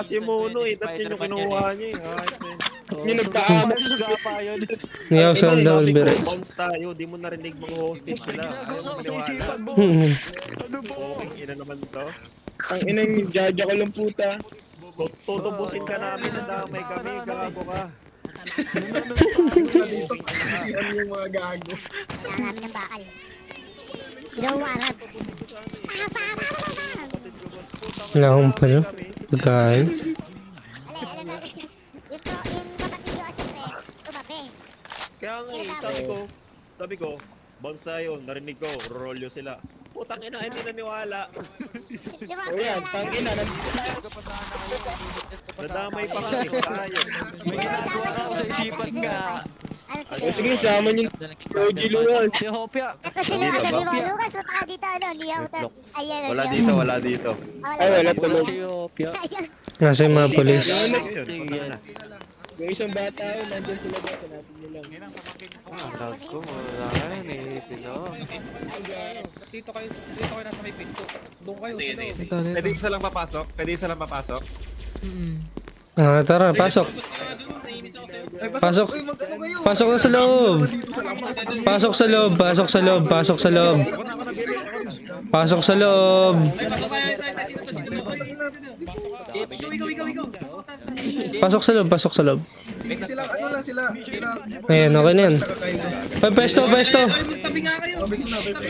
Kasi mono eh, dati yung kinuha niya eh. Yung nagpaamak. Ngayon sa Sabi double ko, beret. bounce tayo, di mo narinig mga hostage sila. Ayaw mo maniwala. Okay, ina naman to. Ang inang jaja ko lang puta. Tutubusin ka namin na damay kami, gago ka. Dito, kasihan yung mga gago. Kailangan namin ng bakal. Ginawarap. Wala akong pala. Pagkain. Alay, na. Yung kapatid yung asipre. Tumabi. Kaya nga eh, sabi ko, bounce tayo, narinig ko, rolyo sila. Putang ina, hindi naniwala. O yan, tangina. Nadamay pa kami, tayo. May ginagawa ka sa isipan ka. O sige, sama niyo. OG Luwal. Si Hopia. Ito sila Dito sabi ba? mo, Lucas, punta ka dito, ano, ni Outer. Ayan, Wala dito, wala dito. Ay, wala tulog. Si Hopia. Ayan. Nasa yung mga polis. Yun, putang ina. Yung isang bata, nandyan sila dito. Natin nyo lang. Ko, wala ka rin eh. Pino. Dito kayo nasa may pinto. Doon kayo. Sige, sa sige. loob. Pwede isa lang papasok? Pwede isa lang papasok? Ah, tara, pasok. Ay, Pasok. Uy, mag-ano kayo? Pasok na sa loob. Dito sa labas. Pasok sa loob, pasok sa loob, pasok sa loob. Pasok sa loob. Pasok sa loob, pasok sa loob. Sige, sila, ano lang sila. Sila. Ayan, okay na yan. Ay, pesto, pesto. Tabi nga kayo. Besto na, besto.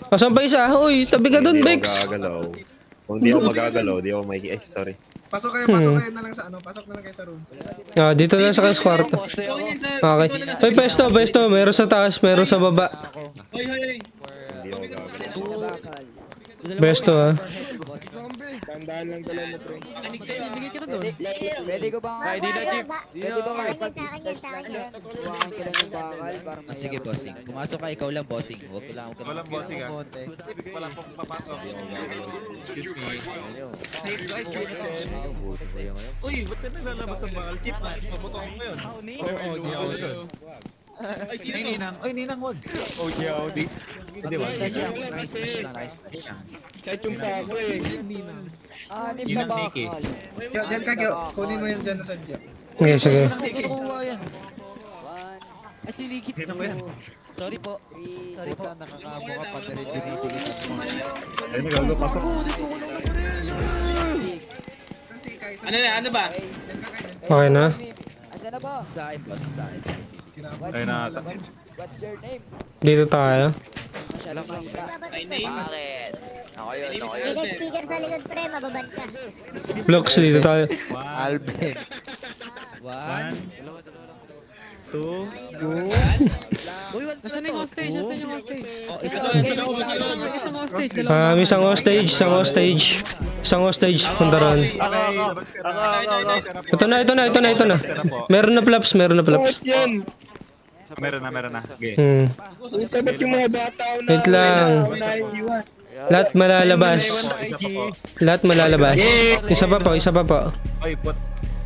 Pasan pa isa? Uy, tabi ka dun, Hindi Bex. ako gagalaw. Kung di ako magagalaw, di ako may... Ay, sorry. Pasok kayo na lang sa ano. Pasok na lang kayo sa room. Ah, dito na sa kwarto. Okay. Ay, pesto, pesto. Meron sa taas, meron sa baba. Hoy, hoy, hoy. Hindi ako gagalaw. Besto, ha. Tandaan lang dala na pre. Bigay kita doon. Pwede ko bang Pwede pwede ba Sa akin yan, sa akin yan. Buwangan ko lang yung bakal para may Sige, bossing. Pumasok ka, ikaw lang, bossing. Huwag ka lang, huwag ka Walang bossing ah. Walang papasok. Excuse me. Uy, ba't ka naglalabas ng bakal chip? Pabutok ko yun. Oo, di ako doon. Ay, Ninang. Ay, Ninang, wag. Oh, yeah, this. Di ba? Nice touch lang, nice touch lang. Kahit yung pako eh. anim Yun na ang Mickey. bakal. Diyan ka, Gyo. Kunin mo yan dyan na sadya. Okay, sige. Saan ko nakuha yan? One, Ay, silikit Ninang ko yan. Sorry po. three, Sorry po. Nakakamo ka pa na rin dinidikit mo. Ay, nagagawa pasok. six. Saan si Kai? Ano na, ano ba? Okay. Diyan ka, Kai. Okay na? Asan na ba? Sa akin, boss. Sa akin. Sinabas Ay, mo na- laban. What's your name? Dito tayo. Masyadong makita. Bakit? Sige, speaker sa likod, pre, mababad ka. Blocks, dito tayo. Alvin. One. Two. Uy, wala Nasaan yung hostage? Nasaan yung hostage? Oh, isa. Isang hostage. Isang hostage, isang hostage. Isang hostage, punta ron. Ito na, ito na, ito na, ito na. Meron na flaps, meron na flaps. Yan. Meron na. Okay. Puta, ba't yung mga bata na? Wait lang. Unahin iwan. Lahat malalabas. Isa pa po. Lahat malalabas. Isa pa po, isa pa po. Oy, put.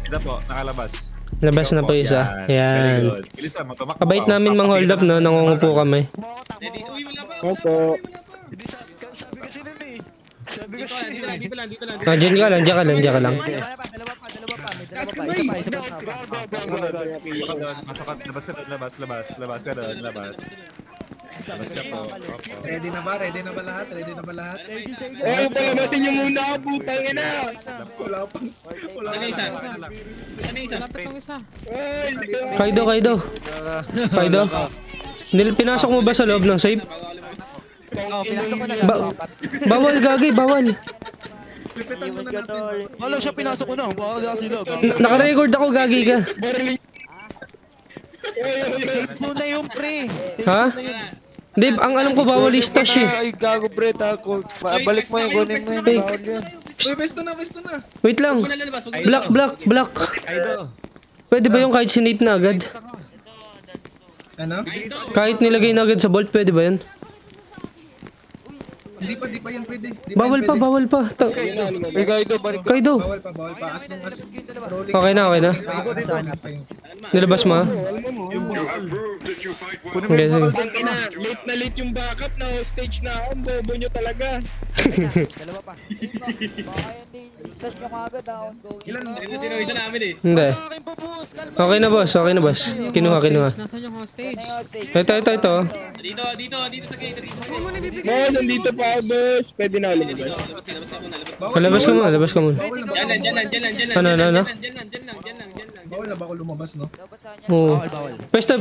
Ito po, nakalabas. Labas na po isa. Very Yan. good. Bilisan mo, tumakbo Kabait ka. namin mang hold up, no? Nangungupo kami. Uy, wala pa. Opo. Dito lang. Ah, dyan ka lang, dyan ka lang, dyan ka lang. Dalawa pa. May dalawa pa. Isa pa. Masok ka, labas ka doon, labas ka doon, labas. Labas ka po. Opo. Ready na ba? Ready na ba lahat? Ready na ba lahat? Ay, palabatin niyo muna ako, putang ina. Wala pang. Wala Ano isa? pang. Ano isa? Lapit ng isa. Ay, hindi ka. Kaido, Kaido. Kaido. Pinasok mo ba sa loob ng safe? Oh, pinasok ko na Ba bawal, gagi, bawal. Lipitan mo na natin. Wala siya, pinasok ko na. Baka sila. Naka-record ako, gagi ka. Save mo na yung pre. Ha? Hindi, ang alam ko bawal stash eh. Ay, gago pre. Tako. Balik mo yung kunin mo yung Hey. bawal yun. Uy, besto na, besto na. Wait lang. Huwag mo na lalabas. Huwag mo Black, black, black. Kaido. Pwede ba yung kahit sinate na agad? Ano? Kahit nilagay na agad sa vault, pwede ba yun? Hindi pa yan pwede. Di Bawal yan pa, pwede. bawal pa. Uy, Kaido, balik ko. Kaido. Bawal pa. As long as rolling. Okay na, okay na. Saan pa yun? Nilabas mo ha? Okay, sige. Tangina, late na late yung backup na stage na ako. Ang bobo nyo talaga. Dalawa pa. Baka yan din. Flash nyo kagad ah. Ongoing. Ilan? Sino isa namin eh. Hindi. Sa akin po, boss. Kalma. Okay na boss, okay na boss. Kinuha. Yan na yung hostage. Ito. Dito sa gate. Dito. Boss, nandito pa ako, boss. Pwede na ulit, boss. Labas ka muna. Labas ka muna. Bawal na Diyan lang. Ano? Diyan lang. Bawal na ba ako lumabas, no? Dapat saan yan? Oo. Bawal. Pesto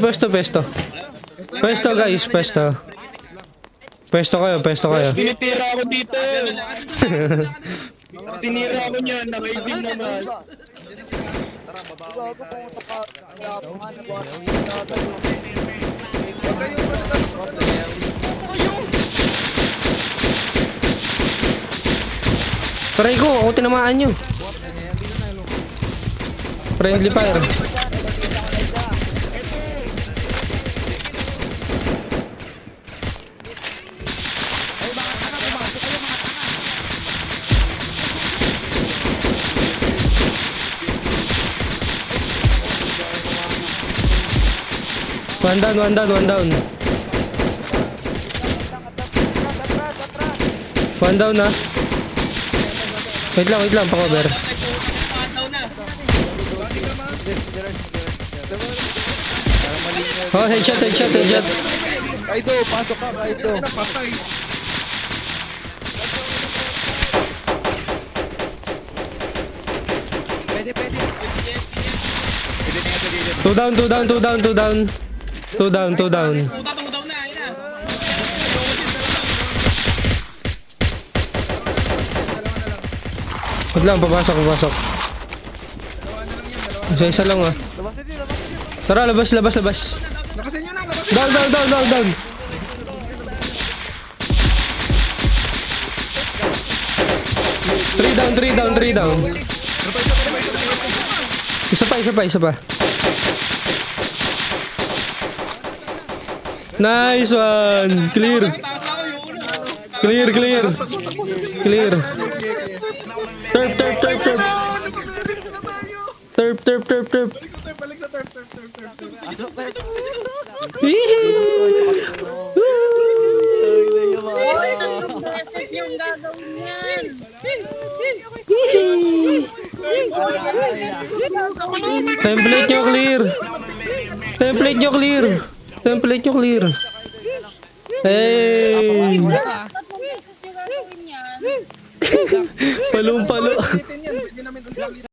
guys, pesto. Pesto kayo. Tinitira ako dito. Sinira ako niyan, nakaibig naman. Gago pumunta ka. Yapangan na ba? Try ko, ako tinamaan nyo. Friendly fire. One down. One down na. Wait lang, pa-cover. Oh, headshot. Kaido, pasok ka, Kaido. Patay. Pwede. Two down. Puta na. Ayun na. Wait lang, papasok. Isa lang ah. Tara, labas. Lakasin nyo na, lakasin. Down. Three down. Isa pa. Nice one. Clear. Turp. Balik sa turf. Pasok tayo. Yung gagawin yan. Template nyo clear. Hey! Tatlong beses yung gagawin yan. Palong-palo. Pwede namin ulit.